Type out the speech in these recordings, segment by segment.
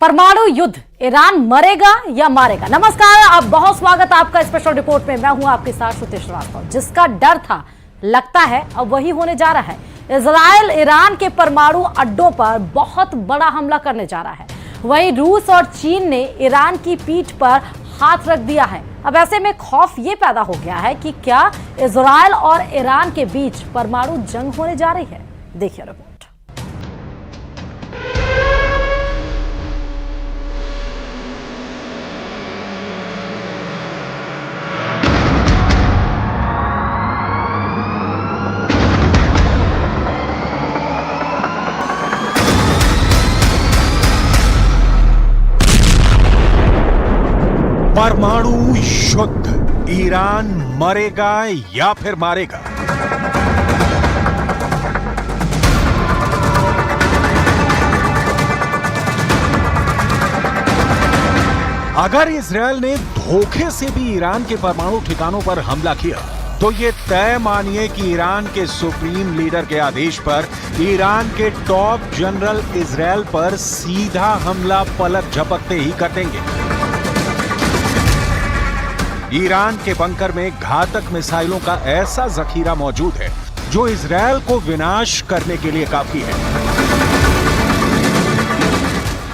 परमाणु युद्ध, ईरान मरेगा या मारेगा। नमस्कार, आप बहुत स्वागत आपका स्पेशल रिपोर्ट में। मैं हूं आपके साथ श्रुति श्रीवास्तव। जिसका डर था, लगता है अब वही होने जा रहा है। इजराइल ईरान के परमाणु अड्डों पर बहुत बड़ा हमला करने जा रहा है। वहीं रूस और चीन ने ईरान की पीठ पर हाथ रख दिया है। अब ऐसे में खौफ ये पैदा हो गया है कि क्या इजराइल और ईरान के बीच परमाणु जंग होने जा रही है। देखिए रिपोर्ट। परमाणु युद्ध, ईरान मरेगा या फिर मारेगा। अगर इजराइल ने धोखे से भी ईरान के परमाणु ठिकानों पर हमला किया तो ये तय मानिए कि ईरान के सुप्रीम लीडर के आदेश पर ईरान के टॉप जनरल इजराइल पर सीधा हमला पलक झपकते ही कर देंगे। ईरान के बंकर में घातक मिसाइलों का ऐसा जखीरा मौजूद है जो इजराइल को विनाश करने के लिए काफी है।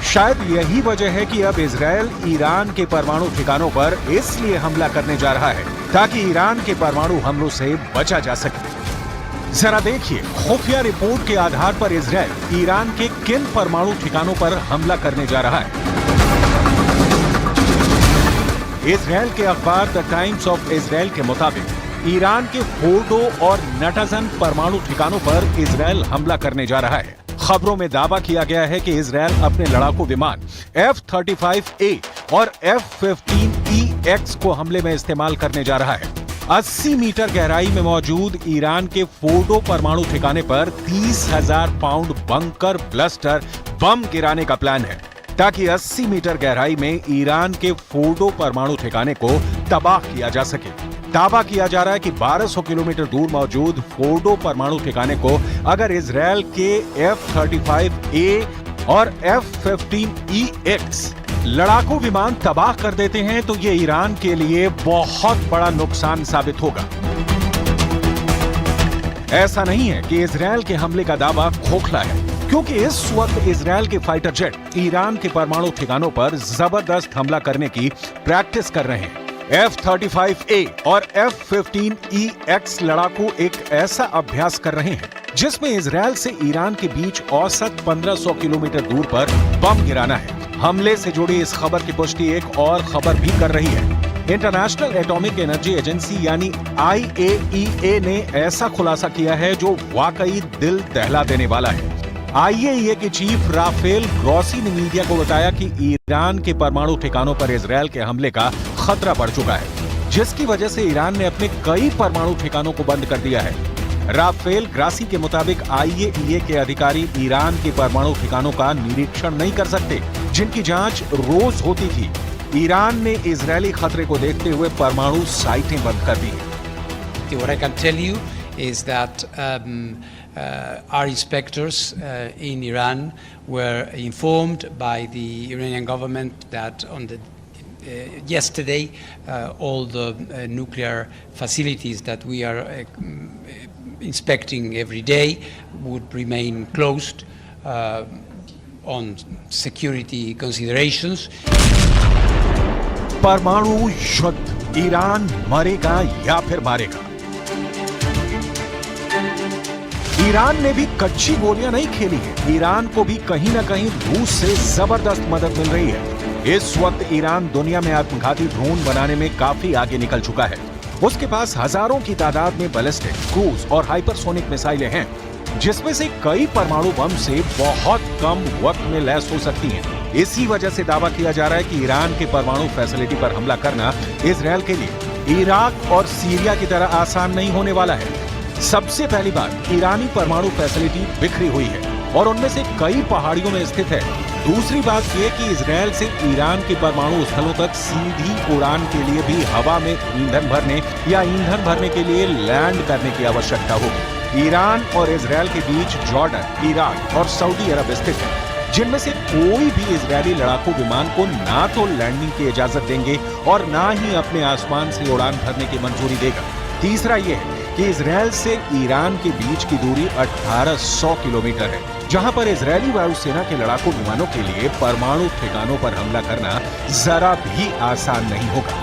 शायद यही वजह है कि अब इजराइल ईरान के परमाणु ठिकानों पर इसलिए हमला करने जा रहा है ताकि ईरान के परमाणु हमलों से बचा जा सके। जरा देखिए, खुफिया रिपोर्ट के आधार पर इजराइल ईरान के किन परमाणु ठिकानों पर हमला करने जा रहा है। इजराइल के अखबार द टाइम्स ऑफ इजराइल के मुताबिक ईरान के फोर्डो और नटाजन परमाणु ठिकानों पर इजराइल हमला करने जा रहा है। खबरों में दावा किया गया है कि इजराइल अपने लड़ाकू विमान F-35A और F-15EX को हमले में इस्तेमाल करने जा रहा है। 80 मीटर गहराई में मौजूद ईरान के फोर्डो परमाणु ठिकाने पर 30,000 पाउंड बंकर ब्लस्टर बम गिराने का प्लान है ताकि 80 मीटर गहराई में ईरान के फोर्डो परमाणु ठिकाने को तबाह किया जा सके। दावा किया जा रहा है कि 1200 किलोमीटर दूर मौजूद फोर्डो परमाणु ठिकाने को अगर इजराइल के F-35A और F-15EX लड़ाकू विमान तबाह कर देते हैं तो ये ईरान के लिए बहुत बड़ा नुकसान साबित होगा। ऐसा नहीं है कि इजराइल के हमले का दावा खोखला है, क्योंकि इस वक्त इजराइल के फाइटर जेट ईरान के परमाणु ठिकानों पर जबरदस्त हमला करने की प्रैक्टिस कर रहे हैं। F-35A और F-15EX लड़ाकू एक ऐसा अभ्यास कर रहे हैं जिसमें इजराइल से ईरान के बीच औसत 1500 किलोमीटर दूर पर बम गिराना है। हमले से जुड़ी इस खबर की पुष्टि एक और खबर भी कर रही है। इंटरनेशनल एटॉमिक एनर्जी एजेंसी यानी IAEA ने ऐसा खुलासा किया है जो वाकई दिल दहला देने वाला है। IAEA के चीफ राफेल ग्रॉसी ने मीडिया को बताया कि ईरान के परमाणु ठिकानों पर इजराइल के हमले का खतरा बढ़ चुका है, जिसकी वजह से ईरान ने अपने कई परमाणु ठिकानों को बंद कर दिया है। राफेल ग्रासी के मुताबिक IAEA के अधिकारी ईरान के परमाणु ठिकानों का निरीक्षण नहीं कर सकते, जिनकी जांच रोज होती थी। ईरान ने इजरायली खतरे को देखते हुए परमाणु साइटें बंद कर दी हैं। What I can tell you is that our inspectors in Iran were informed by the Iranian government that on the yesterday all the nuclear facilities that we are inspecting every day would remain closed on security considerations. परमाणु युद्ध, Iran मरेगा या फिर मारेगा। Iran ने भी कच्ची गोलियां नहीं खेली है। ईरान को भी कहीं ना कहीं रूस से जबरदस्त मदद मिल रही है। इस वक्त ईरान दुनिया में आत्मघाती ड्रोन बनाने में काफी आगे निकल चुका है। उसके पास हजारों की तादाद में बैलिस्टिक, क्रूज और हाइपरसोनिक मिसाइलें हैं, जिसमें से कई परमाणु बम से बहुत कम वक्त में लैस हो सकती हैं। इसी वजह से दावा किया जा रहा है कि ईरान के परमाणु फैसिलिटी पर हमला करना इजराइल के लिए इराक और सीरिया की तरह आसान नहीं होने वाला है। सबसे पहली बात, ईरानी परमाणु फैसिलिटी बिखरी हुई है और उनमें से कई पहाड़ियों में स्थित है। दूसरी बात यह कि इजराइल से ईरान के परमाणु स्थलों तक सीधी उड़ान के लिए भी हवा में ईंधन भरने या ईंधन भरने के लिए लैंड करने की आवश्यकता होगी। ईरान और इजराइल के बीच जॉर्डन, इराक और सऊदी अरब स्थित है। जिनमें से कोई भी इजरायली लड़ाकू विमान को ना तो लैंडिंग की इजाजत देंगे और ना ही अपने आसमान से उड़ान भरने की मंजूरी देगा। तीसरा यह है कि इजरायल से ईरान के बीच की दूरी 1800 किलोमीटर है, जहां पर इजरायली वायुसेना के लड़ाकू विमानों के लिए परमाणु ठिकानों पर हमला करना जरा भी आसान नहीं होगा।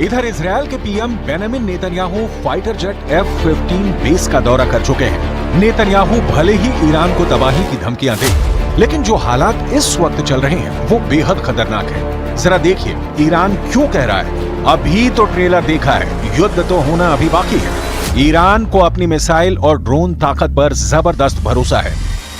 इधर इजरायल के PM Benjamin Netanyahu fighter jet F-15 base का दौरा कर चुके हैं। नेतन्याहू भले ही ईरान को तबाही की धमकियां दे, लेकिन जो हालात इस वक्त चल रहे हैं वो बेहद खतरनाक है। जरा देखिए ईरान क्यों कह रहा है। अभी तो ट्रेलर देखा है, युद्ध तो होना अभी बाकी है। ईरान को अपनी मिसाइल और ड्रोन ताकत पर जबरदस्त भरोसा है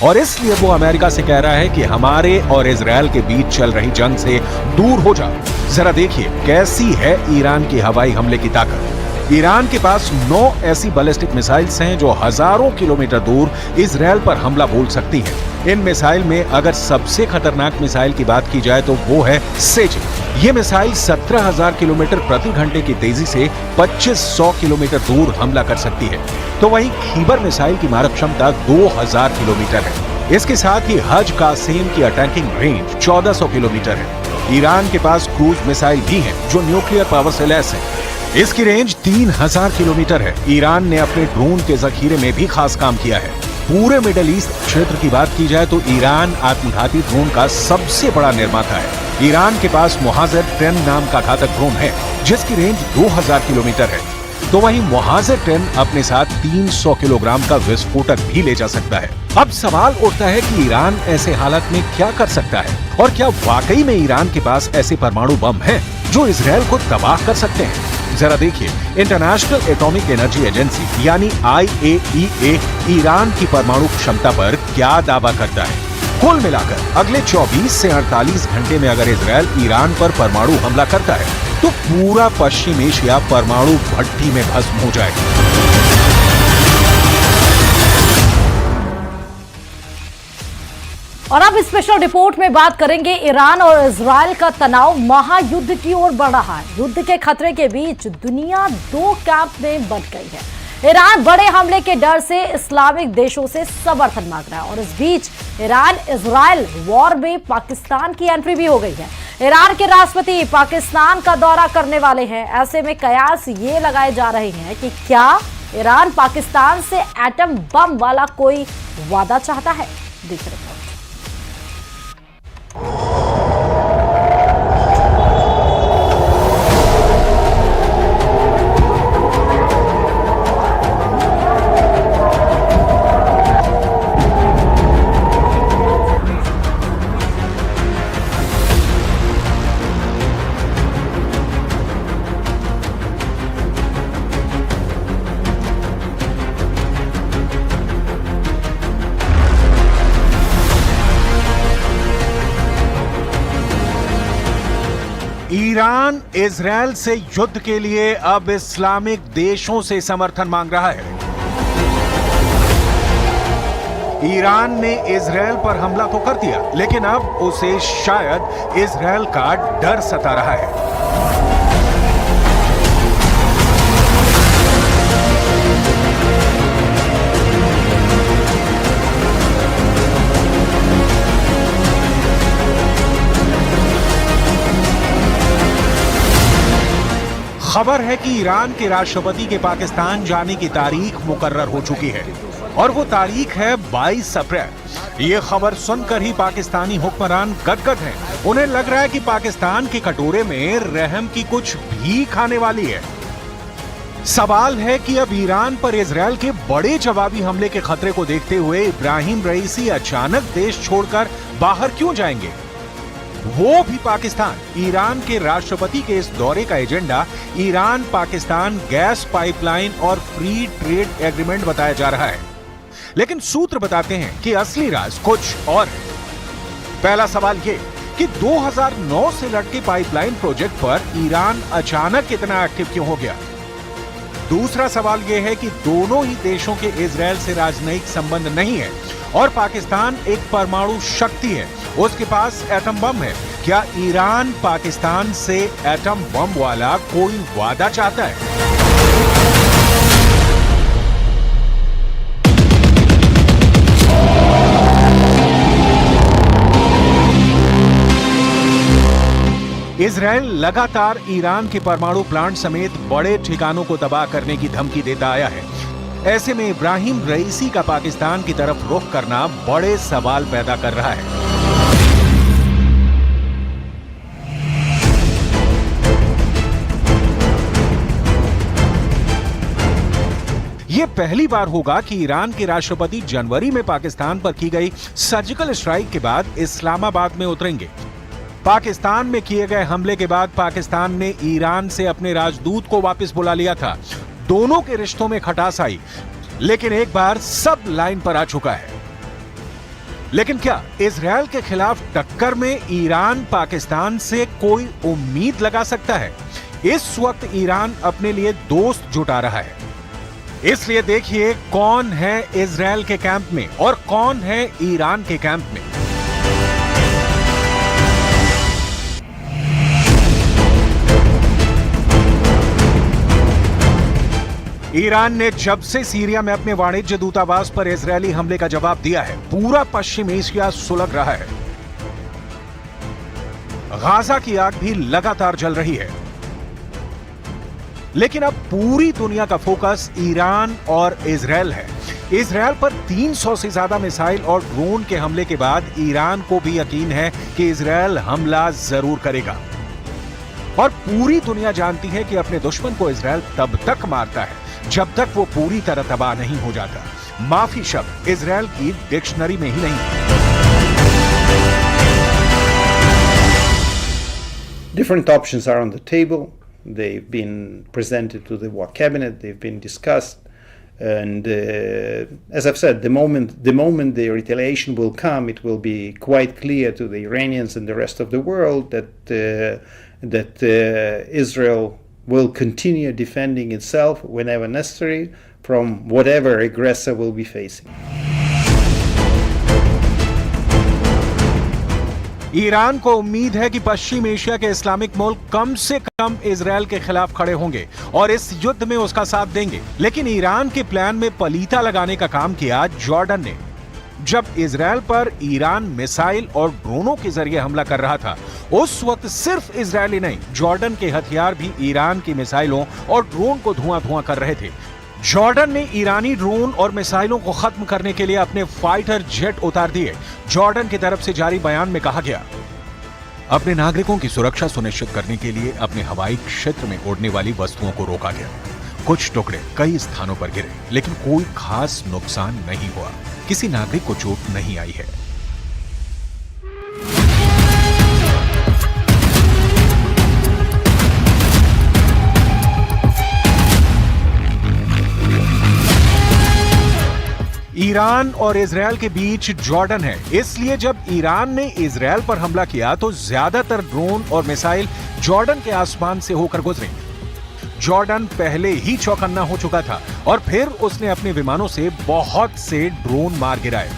और इसलिए वो अमेरिका से कह रहा है कि हमारे और इजरायल के बीच चल रही जंग से दूर हो जा। जरा देखिए कैसी है ईरान की हवाई हमले की ताकत। ईरान के पास 9 ऐसी बैलिस्टिक मिसाइल्स हैं जो हजारों किलोमीटर दूर इजरायल पर हमला बोल सकती हैं। इन मिसाइल में अगर सबसे खतरनाक मिसाइल की बात की जाए तो वो है सेजिन। ये मिसाइल 17,000 किलोमीटर प्रति घंटे की तेजी से 2500 किलोमीटर दूर हमला कर सकती है। तो वहीं खीबर मिसाइल की मारक क्षमता 2000 किलोमीटर है। इसके साथ ही हज कासेम की अटैकिंग रेंज 1400 किलोमीटर है। ईरान के पास क्रूज मिसाइल भी है जो न्यूक्लियर पावर से लैस है। इसकी रेंज 3000 किलोमीटर है। ईरान ने अपने ड्रोन के जखीरे में भी खास काम किया है। पूरे मिडिल ईस्ट क्षेत्र की बात की जाए तो ईरान आत्मघाती ड्रोन का सबसे बड़ा निर्माता है। ईरान के पास मुहाजिर 10 नाम का घातक ड्रोन है जिसकी रेंज 2000 किलोमीटर है। तो वहीं मुहाजिर 10 अपने साथ 300 किलोग्राम का विस्फोटक भी ले जा सकता है। अब सवाल उठता है कि ईरान ऐसे हालत में क्या कर सकता है और क्या वाकई में ईरान के पास ऐसे परमाणु बम हैं जो इजरायल को तबाह कर सकते हैं। जरा देखिए इंटरनेशनल एटॉमिक एनर्जी एजेंसी यानी IAEA ईरान की परमाणु क्षमता पर क्या दावा करता है। कुल मिलाकर अगले 24 से 48 घंटे में अगर इजरायल ईरान पर परमाणु हमला करता है तो पूरा पश्चिम एशिया परमाणु भट्टी में भस्म हो जाएगा। और अब स्पेशल रिपोर्ट में बात करेंगे ईरान और इजरायल का तनाव महायुद्ध की ओर बढ़ रहा है। युद्ध के खतरे के बीच दुनिया 2 कैंप में बंट गई है। ईरान बड़े हमले के डर से इस्लामिक देशों से समर्थन मांग रहा है और इस बीच ईरान इजरायल वॉर में पाकिस्तान की एंट्री भी हो गई है। ईरान के राष्ट्रपति पाकिस्तान का दौरा करने वाले हैं। ऐसे में कयास ये लगाए जा रहे हैं कि क्या ईरान पाकिस्तान से एटम बम वाला कोई वादा चाहता है। देखिए रिपोर्ट। ईरान इजरायल से युद्ध के लिए अब इस्लामिक देशों से समर्थन मांग रहा है। ईरान ने इजरायल पर हमला तो कर दिया, लेकिन अब उसे शायद इजरायल का डर सता रहा है। खबर है कि ईरान के राष्ट्रपति के पाकिस्तान जाने की तारीख मुकर्रर हो चुकी है और वो तारीख है 22 अप्रैल। ये खबर सुनकर ही पाकिस्तानी हुक्मरान गदगद हैं। उन्हें लग रहा है कि पाकिस्तान के कटोरे में रहम की कुछ भीख आने वाली है। सवाल है कि अब ईरान पर इजरायल के बड़े जवाबी हमले के खतरे को देखते हुए इब्राहिम रईसी अचानक देश छोड़कर बाहर क्यों जाएंगे, वो भी पाकिस्तान। ईरान के राष्ट्रपति के इस दौरे का agenda Iran Pakistan gas pipeline और फ्री ट्रेड एग्रीमेंट बताया जा रहा है, लेकिन सूत्र बताते हैं कि असली राज कुछ और है। पहला सवाल ये कि 2009 से लटके पाइपलाइन प्रोजेक्ट पर ईरान अचानक इतना एक्टिव क्यों हो गया। दूसरा सवाल यह है कि दोनों ही देशों के इजराइल से राजनयिक संबंध नहीं है और पाकिस्तान एक परमाणु शक्ति है, उसके पास एटम बम है। क्या ईरान पाकिस्तान से एटम बम वाला कोई वादा चाहता है? इजराइल लगातार ईरान के परमाणु प्लांट समेत बड़े ठिकानों को तबाह करने की धमकी देता आया है। ऐसे में इब्राहिम रईसी का पाकिस्तान की तरफ रुख करना बड़े सवाल पैदा कर रहा है। यह पहली बार होगा कि ईरान के राष्ट्रपति जनवरी में पाकिस्तान पर की गई सर्जिकल स्ट्राइक के बाद इस्लामाबाद में उतरेंगे। पाकिस्तान में किए गए हमले के बाद पाकिस्तान ने ईरान से अपने राजदूत को वापस बुला लिया था। दोनों के रिश्तों में खटास आई, लेकिन एक बार सब लाइन पर आ चुका है। लेकिन क्या इजराइल के खिलाफ टक्कर में ईरान पाकिस्तान से कोई उम्मीद लगा सकता है? इस वक्त ईरान अपने लिए दोस्त जुटा रहा है, इसलिए देखिए कौन है इजराइल के कैंप में और कौन है ईरान के कैंप में। ईरान ने जब से सीरिया में अपने वाणिज्य दूतावास पर इजरायली हमले का जवाब दिया है, पूरा पश्चिम एशिया सुलग रहा है। गाजा की आग भी लगातार जल रही है, लेकिन अब पूरी दुनिया का फोकस ईरान और इजराइल है। इजराइल पर 300 से ज्यादा मिसाइल और ड्रोन के हमले के बाद ईरान को भी यकीन है कि इजराइल हमला जरूर करेगा और पूरी दुनिया जानती है कि अपने दुश्मन को इजराइल तब तक मारता है जब तक वो पूरी तरह तबाह नहीं हो जाता। माफी शब्द इजराइल की डिक्शनरी में ही नहीं है। Different options are on the table. They've been presented to the war cabinet. They've been discussed, and as I've said, the moment the retaliation will come, it will be quite clear to the Iranians and the rest of the world that Israel will continue defending itself whenever necessary from whatever aggressor will be facing. Iran को उम्मीद है कि पश्चिम Asia के Islamic मुल्क कम से कम Israel के खिलाफ खड़े होंगे और इस युद्ध में उसका साथ देंगे। लेकिन ईरान के प्लान में पलीता लगाने का काम किया जॉर्डन ने। जब इजराइल पर ईरान मिसाइल और ड्रोनों के जरिए हमला कर रहा था, उस वक्त सिर्फ इजरायली नहीं, जॉर्डन के हथियार भी ईरान की मिसाइलों और ड्रोन को धुआं कर रहे थे। जॉर्डन ने ईरानी ड्रोन और मिसाइलों को खत्म करने के लिए अपने फाइटर जेट उतार दिए। जॉर्डन की तरफ से जारी बयान में कहा गया, अपने नागरिकों की सुरक्षा सुनिश्चित करने के लिए अपने हवाई क्षेत्र में उड़ने वाली वस्तुओं को रोका गया। कुछ टुकड़े कई स्थानों पर गिरे, लेकिन कोई खास नुकसान नहीं हुआ। किसी नागरिक को चोट नहीं आई है। ईरान और इजराइल के बीच जॉर्डन है, इसलिए जब ईरान ने इजराइल पर हमला किया तो ज्यादातर ड्रोन और मिसाइल जॉर्डन के आसमान से होकर गुजरे। जॉर्डन पहले ही चौकन्ना हो चुका था और फिर उसने अपने विमानों से बहुत से ड्रोन मार गिराए,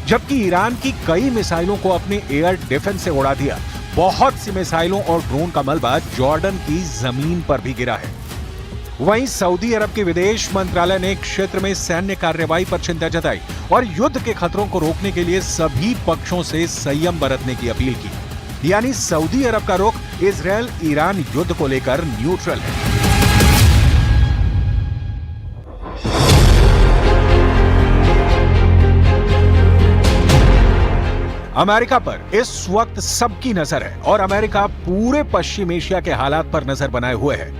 जबकि ईरान की कई मिसाइलों को अपने एयर डिफेंस से उड़ा दिया। बहुत सी मिसाइलों और ड्रोन का मलबा जॉर्डन की जमीन पर भी गिरा है। वहीं सऊदी अरब के विदेश मंत्रालय ने क्षेत्र में सैन्य कार्रवाई पर चिंता जताई और युद्ध के खतरों को रोकने के लिए सभी पक्षों से संयम बरतने की अपील की। यानी सऊदी अरब का रुख इजराइल ईरान युद्ध को लेकर न्यूट्रल है। अमेरिका पर इस वक्त सबकी नजर है और अमेरिका पूरे पश्चिम एशिया के हालात पर नजर बनाए हुए है।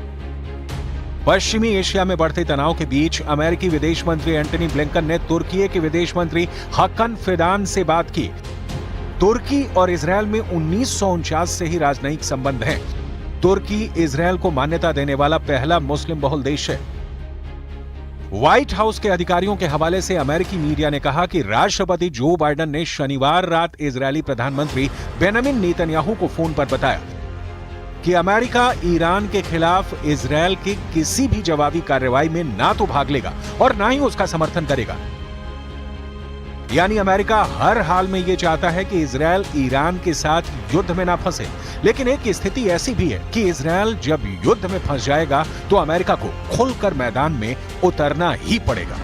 पश्चिमी एशिया में बढ़ते तनाव के बीच अमेरिकी विदेश मंत्री एंटनी ब्लिंकन ने तुर्की के विदेश मंत्री हाकन फिदान से बात की। तुर्की और इजराइल में 1949 से ही राजनयिक संबंध हैं। तुर्की इजराइल को मान्यता देने वाला पहला मुस्लिम बहुल देश है। व्हाइट हाउस के अधिकारियों के हवाले से अमेरिकी मीडिया ने कहा कि राष्ट्रपति जो बाइडेन ने शनिवार रात इजरायली प्रधानमंत्री बेंजामिन नेतन्याहू को फोन पर बताया कि अमेरिका ईरान के खिलाफ इजरायल की किसी भी जवाबी कार्रवाई में ना तो भाग लेगा और ना ही उसका समर्थन करेगा। यानी अमेरिका हर हाल में यह चाहता है कि इजरायल ईरान के साथ युद्ध में ना फंसे। लेकिन एक स्थिति ऐसी भी है कि इजरायल जब युद्ध में फंस जाएगा तो अमेरिका को खुलकर मैदान में उतरना ही पड़ेगा।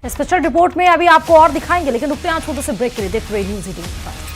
स्पेशल रिपोर्ट में अभी आपको और दिखाएंगे, लेकिन रुकते हैं छोटे से ब्रेक के लिए। देखते रहिए न्यूज़ 18।